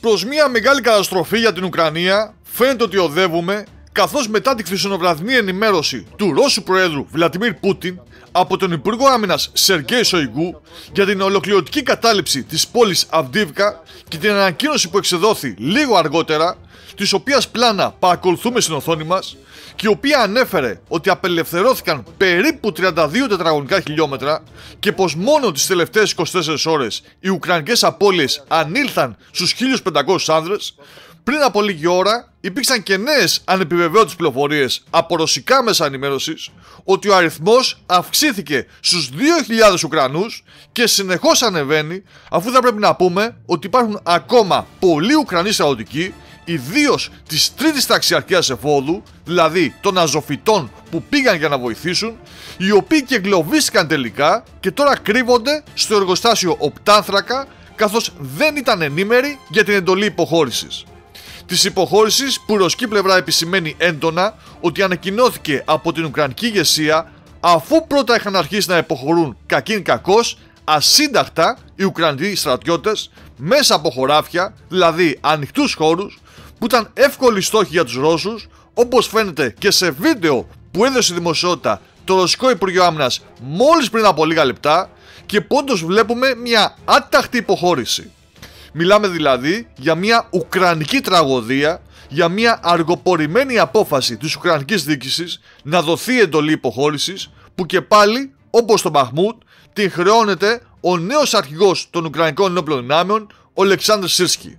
προς μια μεγάλη καταστροφή για την Ουκρανία φαίνεται ότι οδεύουμε, καθώς μετά τη χθεσινοβραδινή ενημέρωση του Ρώσου Προέδρου Βλαντιμίρ Πούτιν από τον Υπουργό Άμυνας Σεργέη Σοϊγκού για την ολοκληρωτική κατάληψη της πόλης Αυντίβκα και την ανακοίνωση που εξεδόθη λίγο αργότερα, της οποίας πλάνα παρακολουθούμε στην οθόνη μας, και η οποία ανέφερε ότι απελευθερώθηκαν περίπου 32 τετραγωνικά χιλιόμετρα και πως μόνο τις τελευταίες 24 ώρες οι ουκρανικές απώλειες ανήλθαν στους 1.500 άνδρες, πριν από λίγη ώρα υπήρξαν και νέες ανεπιβεβαίωτες πληροφορίες από ρωσικά μέσα ενημέρωσης ότι ο αριθμός αυξήθηκε στους 2.000 Ουκρανούς και συνεχώς ανεβαίνει, αφού θα πρέπει να πούμε ότι υπάρχουν ακόμα πολλοί Ουκρανοί στρατιωτικοί, ιδίως της τρίτης ταξιαρχίας εφόδου, δηλαδή των Αζωφιτών που πήγαν για να βοηθήσουν, οι οποίοι και εγκλωβίστηκαν τελικά και τώρα κρύβονται στο εργοστάσιο Οπτάνθρακα, καθώς δεν ήταν ενήμεροι για την εντολή υποχώρησης. Της υποχώρησης που η ρωσική πλευρά επισημαίνει έντονα ότι ανακοινώθηκε από την Ουκρανική ηγεσία, αφού πρώτα είχαν αρχίσει να υποχωρούν κακήν κακώς ασύνταχτα οι Ουκρανοί στρατιώτες μέσα από χωράφια, δηλαδή ανοιχτούς χώρους, που ήταν εύκολη στόχη για τους Ρώσους, όπως φαίνεται και σε βίντεο που έδωσε στη δημοσιότητα το Ρωσικό Υπουργείο Άμυνας μόλις πριν από λίγα λεπτά, και που όντως βλέπουμε μια άταχτη υποχώρηση. Μιλάμε δηλαδή για μια ουκρανική τραγωδία, για μια αργοπορημένη απόφαση της Ουκρανικής διοίκησης να δοθεί εντολή υποχώρησης, που και πάλι, όπως στο Μπαχμούτ, την χρεώνεται ο νέος αρχηγός των Ουκρανικών Ενόπλων Δυνάμεων, ο Ολεξάνδρ Σίρσκι.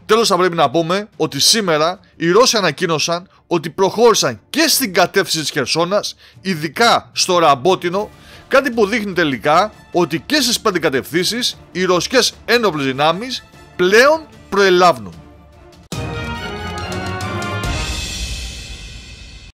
Τέλος, θα πρέπει να πούμε ότι σήμερα οι Ρώσοι ανακοίνωσαν ότι προχώρησαν και στην κατεύθυνση της Χερσόνας, ειδικά στο Ραμπότινο, κάτι που δείχνει τελικά ότι και στις 5 κατευθύνσεις οι ρωσικές ένοπλες δυνάμεις πλέον προελάβουν.